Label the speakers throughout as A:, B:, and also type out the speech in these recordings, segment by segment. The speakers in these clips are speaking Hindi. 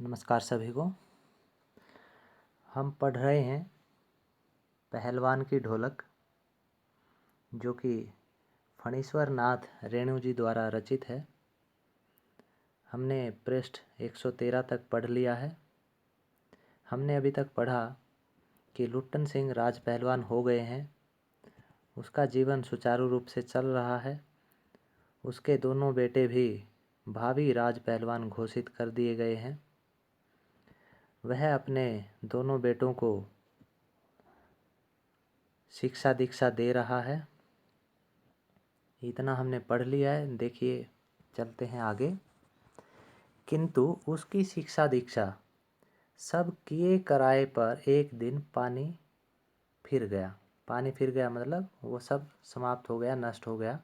A: नमस्कार सभी को। हम पढ़ रहे हैं पहलवान की ढोलक, जो कि फणीश्वर नाथ रेणु जी द्वारा रचित है। हमने पृष्ठ 113 तक पढ़ लिया है। हमने अभी तक पढ़ा कि लुट्टन सिंह राज पहलवान हो गए हैं, उसका जीवन सुचारू रूप से चल रहा है। उसके दोनों बेटे भी भावी राज पहलवान घोषित कर दिए गए हैं। वह अपने दोनों बेटों को शिक्षा दीक्षा दे रहा है। इतना हमने पढ़ लिया है। देखिए, चलते हैं आगे। किंतु उसकी शिक्षा दीक्षा सब किए कराए पर एक दिन पानी फिर गया। पानी फिर गया मतलब वो सब समाप्त हो गया, नष्ट हो गया।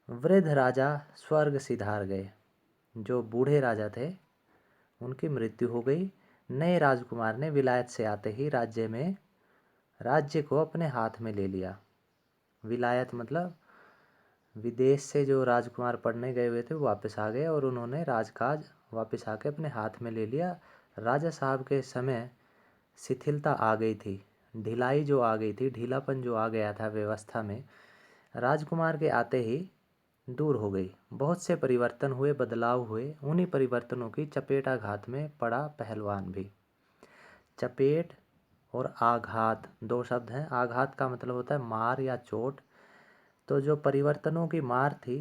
A: वृद्ध राजा स्वर्ग सिधार गए। जो बूढ़े राजा थे उनकी मृत्यु हो गई। नए राजकुमार ने विलायत से आते ही राज्य को अपने हाथ में ले लिया। विलायत मतलब विदेश से जो राजकुमार पढ़ने गए हुए थे वो वापस आ गए और उन्होंने राजकाज वापस आके अपने हाथ में ले लिया। राजा साहब के समय शिथिलता आ गई थी, ढिलाई जो आ गई थी, ढीलापन जो आ गया था व्यवस्था में, राजकुमार के आते ही दूर हो गई। बहुत से परिवर्तन हुए, बदलाव हुए। उन्हीं परिवर्तनों की चपेटाघात में पड़ा पहलवान भी। चपेट और आघात दो शब्द हैं। आघात का मतलब होता है मार या चोट। तो जो परिवर्तनों की मार थी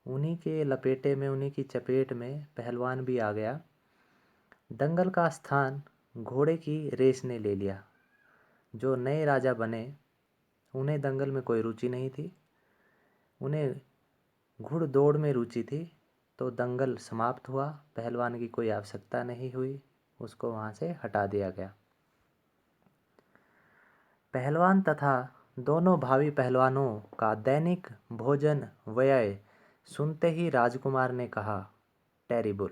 A: उन्हीं के लपेटे में, उन्हीं की चपेट में पहलवान भी आ गया। दंगल का स्थान घोड़े की रेस ने ले लिया। जो नए राजा बने उन्हें दंगल में कोई रुचि नहीं थी, उन्हें घुड़दौड़ में रुचि थी। तो दंगल समाप्त हुआ, पहलवान की कोई आवश्यकता नहीं हुई, उसको वहाँ से हटा दिया गया। पहलवान तथा दोनों भावी पहलवानों का दैनिक भोजन व्यय सुनते ही राजकुमार ने कहा, टेरिबल।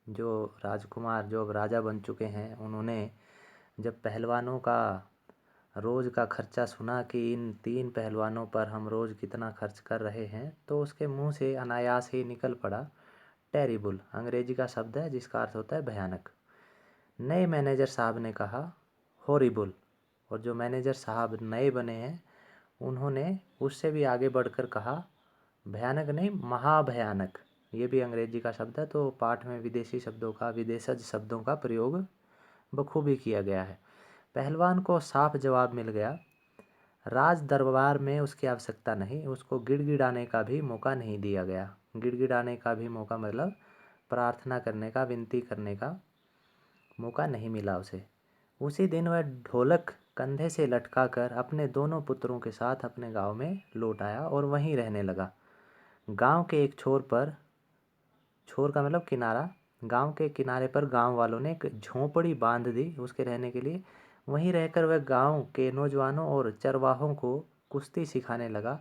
A: जो राजकुमार जो अब राजा बन चुके हैं, उन्होंने जब पहलवानों का रोज़ का खर्चा सुना कि इन 3 पहलवानों पर हम रोज़ कितना खर्च कर रहे हैं, तो उसके मुंह से अनायास ही निकल पड़ा टेरिबल। अंग्रेजी का शब्द है जिसका अर्थ होता है भयानक। नए मैनेजर साहब ने कहा हॉरिबल, और जो मैनेजर साहब नए बने हैं उन्होंने उससे भी आगे बढ़कर कहा भयानक नहीं, महाभयानक। ये भी अंग्रेजी का शब्द है। तो पाठ में विदेशी शब्दों का, विदेशज शब्दों का प्रयोग बखूबी किया गया है। पहलवान को साफ जवाब मिल गया, राज दरबार में उसकी आवश्यकता नहीं। उसको गिड़गिड़ाने का भी मौका नहीं दिया गया। गिड़गिड़ाने का भी मौका मतलब प्रार्थना करने का, विनती करने का मौका नहीं मिला उसे। उसी दिन वह ढोलक कंधे से लटकाकर अपने दोनों पुत्रों के साथ अपने गांव में लौट आया और वहीं रहने लगा। गांव के एक छोर पर, छोर का मतलब किनारा, गांव के किनारे पर गांव वालों ने एक झोंपड़ी बांध दी उसके रहने के लिए। वहीं रहकर वह गांव के नौजवानों और चरवाहों को कुश्ती सिखाने लगा।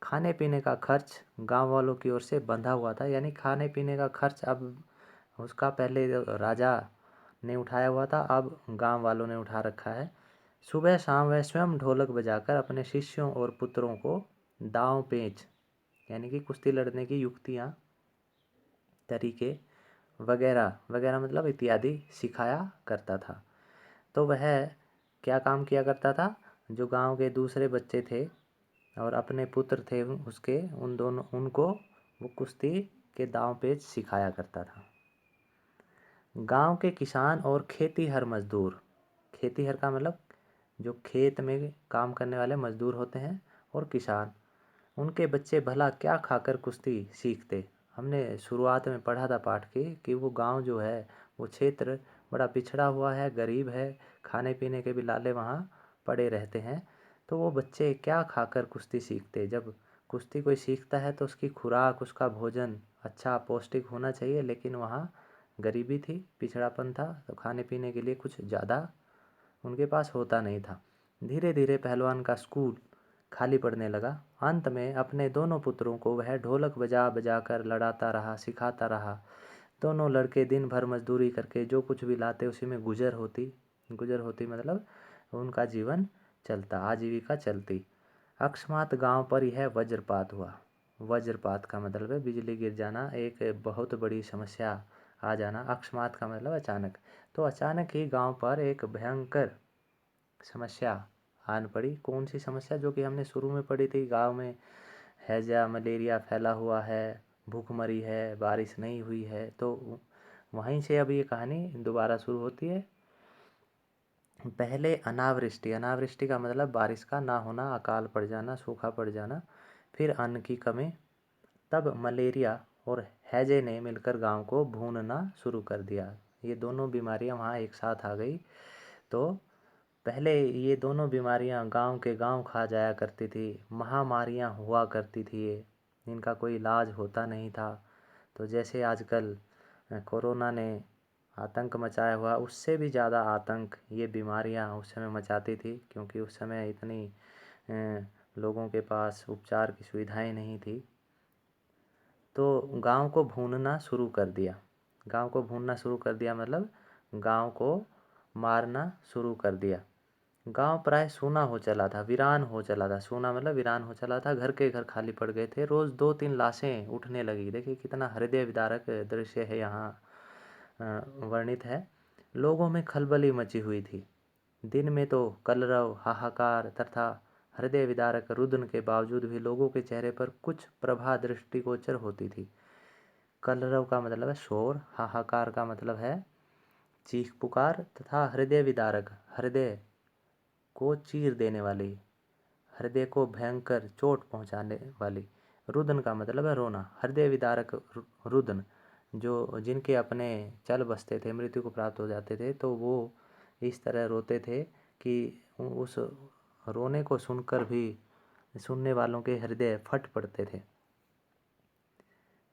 A: खाने पीने का खर्च गांव वालों की ओर से बंधा हुआ था, यानी खाने पीने का खर्च अब उसका पहले राजा ने उठाया हुआ था, अब गांव वालों ने उठा रखा है। सुबह शाम वह स्वयं ढोलक बजाकर अपने शिष्यों और पुत्रों को दांव पेच यानी कि कुश्ती लड़ने की युक्तियाँ, तरीके वगैरह वगैरह मतलब इत्यादि सिखाया करता था। तो वह क्या काम किया करता था, जो गांव के दूसरे बच्चे थे और अपने पुत्र थे उसके, उनको वो कुश्ती के दांव पेच सिखाया करता था। गांव के किसान और खेतीहर मजदूर, खेतीहर का मतलब जो खेत में काम करने वाले मजदूर होते हैं, और किसान, उनके बच्चे भला क्या खाकर कुश्ती सीखते। हमने शुरुआत में पढ़ा था पाठ के कि वो गांव जो है, वो क्षेत्र बड़ा पिछड़ा हुआ है, गरीब है, खाने पीने के भी लाले वहाँ पड़े रहते हैं। तो वो बच्चे क्या खाकर कुश्ती सीखते। जब कुश्ती कोई सीखता है तो उसकी खुराक, उसका भोजन अच्छा पौष्टिक होना चाहिए, लेकिन वहाँ गरीबी थी, पिछड़ापन था, तो खाने पीने के लिए कुछ ज़्यादा उनके पास होता नहीं था। धीरे धीरे पहलवान का स्कूल खाली पड़ने लगा। अंत में अपने दोनों पुत्रों को वह ढोलक बजा बजा कर लड़ाता रहा, सिखाता रहा। दोनों लड़के दिन भर मजदूरी करके जो कुछ भी लाते उसी में गुजर होती मतलब उनका जीवन चलता, आजीविका चलती। अकस्मात गांव पर यह वज्रपात हुआ। वज्रपात का मतलब है बिजली गिर जाना। एक बहुत बड़ी समस्या आ जाना, अकस्मात का मतलब अचानक। तो अचानक ही गांव पर एक भयंकर समस्या आन पड़ी। कौन सी समस्या? जो कि हमने शुरू में पढ़ी थी। गांव में हैजा मलेरिया फैला हुआ है, भूखमरी है, बारिश नहीं हुई है। तो वहीं से अब ये कहानी दोबारा शुरू होती है। पहले अनावृष्टि, अनावृष्टि का मतलब बारिश का ना होना, अकाल पड़ जाना, सूखा पड़ जाना, फिर अन्न की कमी। तब मलेरिया और हैजे ने मिलकर गांव को भूनना शुरू कर दिया। ये दोनों बीमारियां वहाँ एक साथ आ गई। तो पहले ये दोनों बीमारियां गांव के गांव खा जाया करती थी, महामारियां हुआ करती थी ये, इनका कोई इलाज होता नहीं था। तो जैसे आजकल कोरोना ने आतंक मचाया हुआ, उससे भी ज़्यादा आतंक ये बीमारियां उस समय मचाती थी, क्योंकि उस समय इतनी लोगों के पास उपचार की सुविधाएं नहीं थी। तो गांव को भूनना शुरू कर दिया। गांव को भूनना शुरू कर दिया मतलब गांव को मारना शुरू कर दिया। गांव प्राय सूना हो चला था, वीरान हो चला था। सूना मतलब वीरान हो चला था। घर के घर खाली पड़ गए थे। रोज़ 2-3 लाशें उठने लगी। देखिए कितना हृदय विदारक दृश्य है यहाँ वर्णित है। लोगों में खलबली मची हुई थी। दिन में तो कलरव, हाहाकार तथा हृदय विदारक रुदन के बावजूद भी लोगों के चेहरे पर कुछ प्रभा दृष्टिगोचर होती थी। कलरव का मतलब है शोर, हाहाकार का मतलब है चीख पुकार, तथा हृदय विदारक हृदय को चीर देने वाली, हृदय को भयंकर चोट पहुंचाने वाली। रुदन का मतलब है रोना। हृदय विदारक रुदन, जो जिनके अपने चल बसते थे, मृत्यु को प्राप्त हो जाते थे, तो वो इस तरह रोते थे कि उस रोने को सुनकर भी सुनने वालों के हृदय फट पड़ते थे।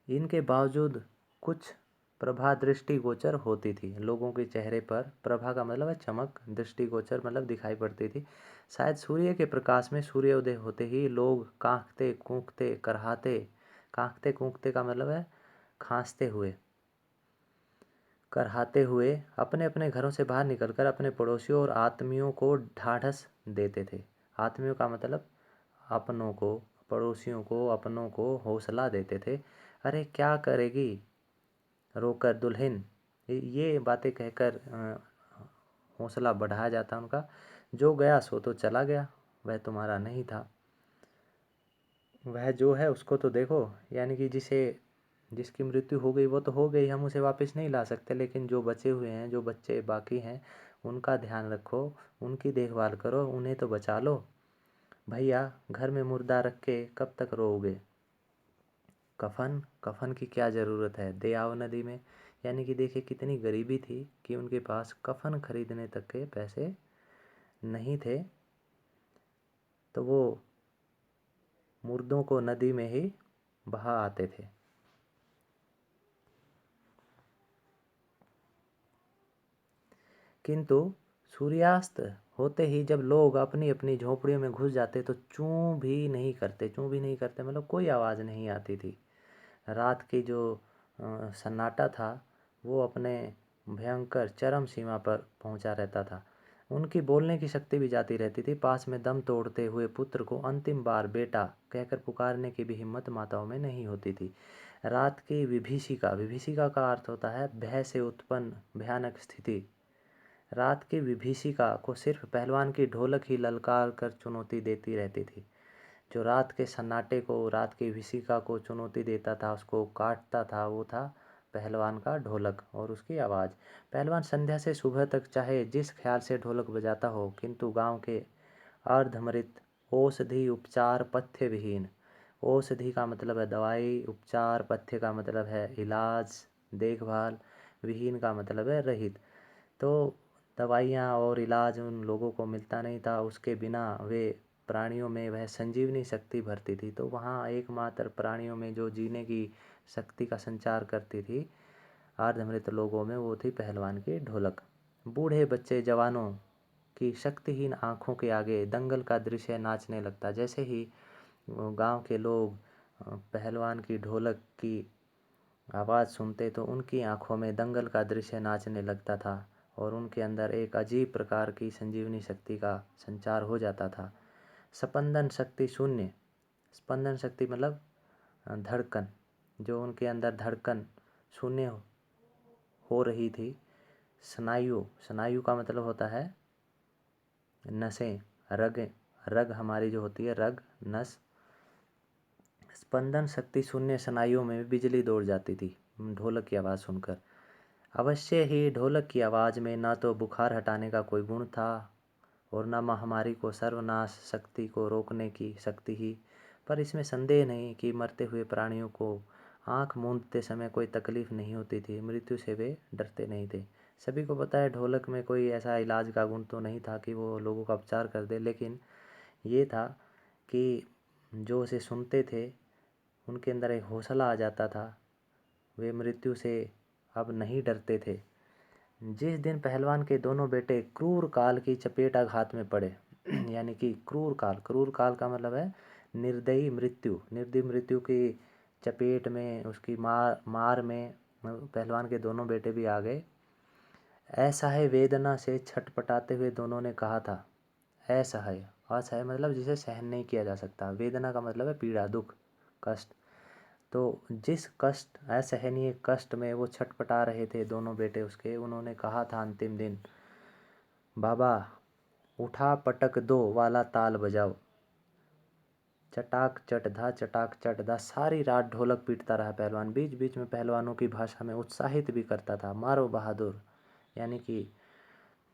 A: इनके बावजूद कुछ प्रभा दृष्टिगोचर होती थी। लोगों के चेहरे पर, प्रभा का मतलब है चमक, दृष्टिगोचर मतलब दिखाई पड़ती थी। शायद सूर्य के प्रकाश में सूर्योदय होते ही लोग कांपते कूकते कराहते, कांपते कूकते का मतलब है खांसते हुए, कराहते हुए अपने अपने घरों से बाहर निकलकर अपने पड़ोसियों और आत्मियों को ढाढ़स देते थे। आत्मियों का मतलब अपनों को, पड़ोसियों को, अपनों को हौसला देते थे। अरे क्या करेगी रोकर दुल्हन, ये बातें कहकर हौसला बढ़ाया जाता उनका। जो गया सो तो चला गया, वह तुम्हारा नहीं था। वह जो है उसको तो देखो, यानी कि जिसकी मृत्यु हो गई वो तो हो गई, हम उसे वापस नहीं ला सकते, लेकिन जो बचे हुए हैं, जो बच्चे बाकी हैं, उनका ध्यान रखो, उनकी देखभाल करो, उन्हें तो बचा लो। भैया घर में मुर्दा रख के कब तक रोओगे? कफन, कफन की क्या ज़रूरत है, दे आओ नदी में। यानी कि देखिए कितनी गरीबी थी कि उनके पास कफन खरीदने तक के पैसे नहीं थे, तो वो मुर्दों को नदी में ही बहा आते थे। किंतु सूर्यास्त होते ही जब लोग अपनी अपनी झोपड़ियों में घुस जाते तो चूं भी नहीं करते, चूं भी नहीं करते मतलब कोई आवाज़ नहीं आती थी। रात की जो सन्नाटा था वो अपने भयंकर चरम सीमा पर पहुंचा रहता था। उनकी बोलने की शक्ति भी जाती रहती थी। पास में दम तोड़ते हुए पुत्र को अंतिम बार बेटा कहकर पुकारने की भी हिम्मत माताओं में नहीं होती थी। रात की विभीषिका, विभीषिका का अर्थ होता है भय से उत्पन्न भयानक स्थिति। रात की विभीषिका को सिर्फ पहलवान की ढोलक ही ललकार कर चुनौती देती रहती थी। जो रात के सन्नाटे को, रात की विभीषिका को चुनौती देता था, उसको काटता था, वो था पहलवान का ढोलक और उसकी आवाज़। पहलवान संध्या से सुबह तक चाहे जिस ख्याल से ढोलक बजाता हो, किंतु गांव के अर्धमृत, औषधि उपचार पथ्य विहीन, औषधि का मतलब है दवाई, उपचार, पथ्य का मतलब है इलाज, देखभाल, विहीन का मतलब है रहित। तो दवाइयाँ और इलाज उन लोगों को मिलता नहीं था, उसके बिना वे प्राणियों में वह संजीवनी शक्ति भरती थी। तो वहाँ एकमात्र प्राणियों में जो जीने की शक्ति का संचार करती थी अर्धमृत लोगों में, वो थी पहलवान की ढोलक। बूढ़े बच्चे जवानों की शक्तिहीन आँखों के आगे दंगल का दृश्य नाचने लगता। जैसे ही गांव के लोग पहलवान की ढोलक की आवाज़ सुनते तो उनकी आंखों में दंगल का दृश्य नाचने लगता था और उनके अंदर एक अजीब प्रकार की संजीवनी शक्ति का संचार हो जाता था। स्पंदन शक्ति शून्य, स्पंदन शक्ति मतलब धड़कन, जो उनके अंदर धड़कन शून्य हो रही थी। स्नायु, स्नायु का मतलब होता है नसें, रग, रग हमारी जो होती है रग, नस। स्पंदन शक्ति शून्य स्नायुओं में बिजली दौड़ जाती थी ढोलक की आवाज़ सुनकर। अवश्य ही ढोलक की आवाज़ में न तो बुखार हटाने का कोई गुण था और न महामारी को सर्वनाश शक्ति को रोकने की शक्ति ही, पर इसमें संदेह नहीं कि मरते हुए प्राणियों को आंख मूंदते समय कोई तकलीफ नहीं होती थी, मृत्यु से वे डरते नहीं थे। सभी को पता है ढोलक में कोई ऐसा इलाज का गुण तो नहीं था कि वो लोगों का उपचार कर दे, लेकिन ये था कि जो उसे सुनते थे उनके अंदर एक हौसला आ जाता था, वे मृत्यु से अब नहीं डरते थे। जिस दिन पहलवान के दोनों बेटे क्रूर काल की चपेटाघात में पड़े यानी कि क्रूर काल का मतलब है निर्दयी मृत्यु, निर्दयी मृत्यु की चपेट में, उसकी मार में पहलवान के दोनों बेटे भी आ गए। असहाय वेदना से छटपटाते हुए दोनों ने कहा था, असहाय, असहाय मतलब जिसे सहन नहीं किया जा सकता, वेदना का मतलब है पीड़ा, दुख, कष्ट। तो जिस कष्ट, असहनीय कष्ट में वो छटपटा रहे थे दोनों बेटे उसके, उन्होंने कहा था अंतिम दिन, बाबा उठा पटक दो वाला ताल बजाओ। चटाक चट धा सारी रात ढोलक पीटता रहा पहलवान। बीच बीच में पहलवानों की भाषा में उत्साहित भी करता था, मारो बहादुर, यानी कि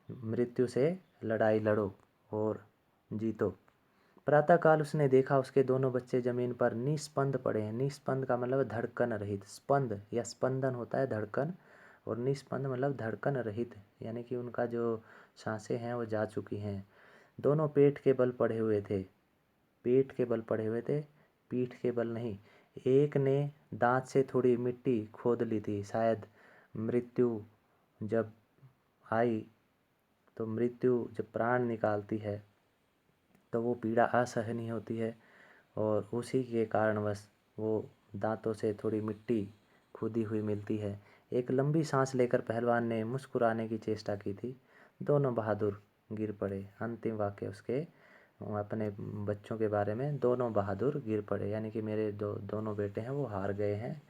A: मृत्यु से लड़ाई लड़ो और जीतो। प्रातःकाल उसने देखा उसके दोनों बच्चे जमीन पर निस्पंद पड़े हैं। निस्पंद का मतलब धड़कन रहित, स्पंद या स्पंदन होता है धड़कन, और निस्पंद मतलब धड़कन रहित, यानी कि उनका जो सांसें हैं वो जा चुकी हैं। दोनों पेट के बल पड़े हुए थे, पेट के बल पड़े हुए थे, पीठ के बल नहीं। एक ने दांत से थोड़ी मिट्टी खोद ली थी, शायद मृत्यु जब आई तो मृत्यु जब प्राण निकालती है तो वो पीड़ा असहनीय होती है, और उसी के कारणवश वो दांतों से थोड़ी मिट्टी खुदी हुई मिलती है। एक लंबी सांस लेकर पहलवान ने मुस्कुराने की चेष्टा की थी। दोनों बहादुर गिर पड़े। अंतिम वाक्य उसके अपने बच्चों के बारे में, दोनों बहादुर गिर पड़े, यानी कि मेरे दोनों बेटे हैं वो हार गए हैं,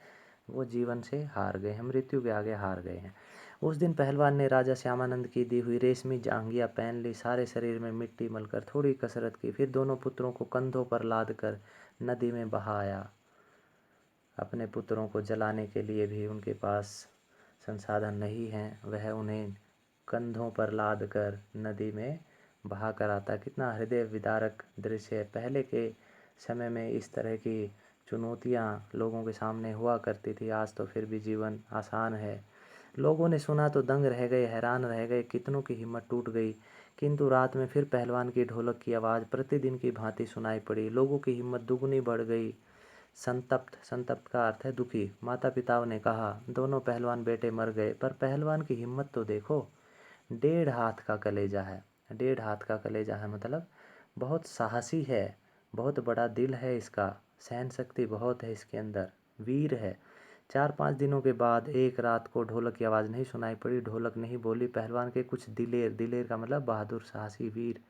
A: वो जीवन से हार गए हैं, मृत्यु के आगे हार गए हैं। उस दिन पहलवान ने राजा श्यामानंद की दी हुई रेशमी जांघिया पहन ली, सारे शरीर में मिट्टी मलकर थोड़ी कसरत की, फिर दोनों पुत्रों को कंधों पर लाद कर नदी में बहाया। अपने पुत्रों को जलाने के लिए भी उनके पास संसाधन नहीं हैं, वह उन्हें कंधों पर लाद कर नदी में बहा कर आता। कितना हृदय विदारक दृश्य है। पहले के समय में इस तरह की चुनौतियाँ लोगों के सामने हुआ करती थी, आज तो फिर भी जीवन आसान है। लोगों ने सुना तो दंग रह गए, हैरान रह गए, कितनों की हिम्मत टूट गई। किंतु रात में फिर पहलवान की ढोलक की आवाज़ प्रतिदिन की भांति सुनाई पड़ी। लोगों की हिम्मत दुगनी बढ़ गई। संतप्त, संतप्त का अर्थ है दुखी, माता पिताओं ने कहा, दोनों पहलवान बेटे मर गए, पर पहलवान की हिम्मत तो देखो, 1.5 हाथ का कलेजा है। 1.5 हाथ का कलेजा है मतलब बहुत साहसी है, बहुत बड़ा दिल है इसका, सहन शक्ति बहुत है इसके अंदर, वीर है। 4-5 दिनों के बाद एक रात को ढोलक की आवाज़ नहीं सुनाई पड़ी, ढोलक नहीं बोली। पहलवान के कुछ दिलेर, दिलेर का मतलब बहादुर, साहसी, वीर,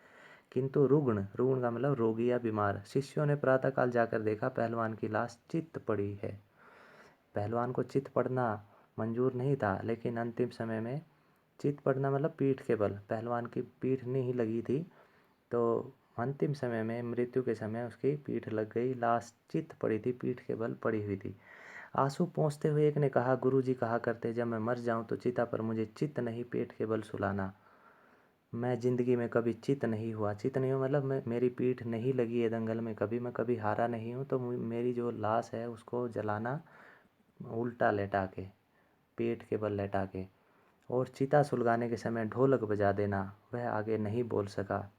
A: किंतु रुग्ण, रुग्ण का मतलब रोगी या बीमार शिष्यों ने प्रातःकाल जाकर देखा, पहलवान की लाश चित्त पड़ी है। पहलवान को चित्त पड़ना मंजूर नहीं था, लेकिन अंतिम समय में चित्त पड़ना मतलब पीठ के बल, पहलवान की पीठ नहीं लगी थी, तो अंतिम समय में मृत्यु के समय उसकी पीठ लग गई, लाश चित्त पड़ी थी, पीठ के बल पड़ी हुई थी। आंसू पोंछते हुए एक ने कहा, गुरुजी कहा करते, जब मैं मर जाऊं तो चिता पर मुझे चित्त नहीं पेट के बल सुलाना। मैं ज़िंदगी में कभी चित नहीं हुआ, चित नहीं हुआ मतलब मेरी पीठ नहीं लगी है दंगल में कभी, मैं कभी हारा नहीं हूँ, तो मेरी जो लाश है उसको जलाना उल्टा लेटा के, पेट के बल लेटा के, और चिता सुलगाने के समय ढोलक बजा देना। वह आगे नहीं बोल सका,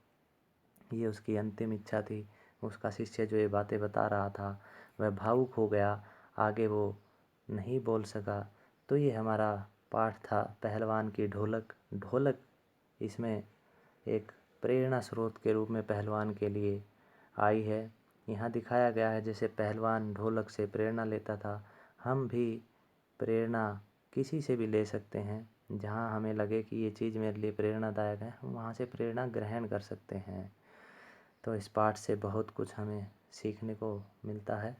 A: ये उसकी अंतिम इच्छा थी। उसका शिष्य जो ये बातें बता रहा था वह भावुक हो गया, आगे वो नहीं बोल सका। तो ये हमारा पाठ था पहलवान की ढोलक। ढोलक इसमें एक प्रेरणा स्रोत के रूप में पहलवान के लिए आई है। यहाँ दिखाया गया है जैसे पहलवान ढोलक से प्रेरणा लेता था, हम भी प्रेरणा किसी से भी ले सकते हैं। जहाँ हमें लगे कि ये चीज़ मेरे लिए प्रेरणादायक है, हम वहाँ से प्रेरणा ग्रहण कर सकते हैं। तो इस पाठ से बहुत कुछ हमें सीखने को मिलता है।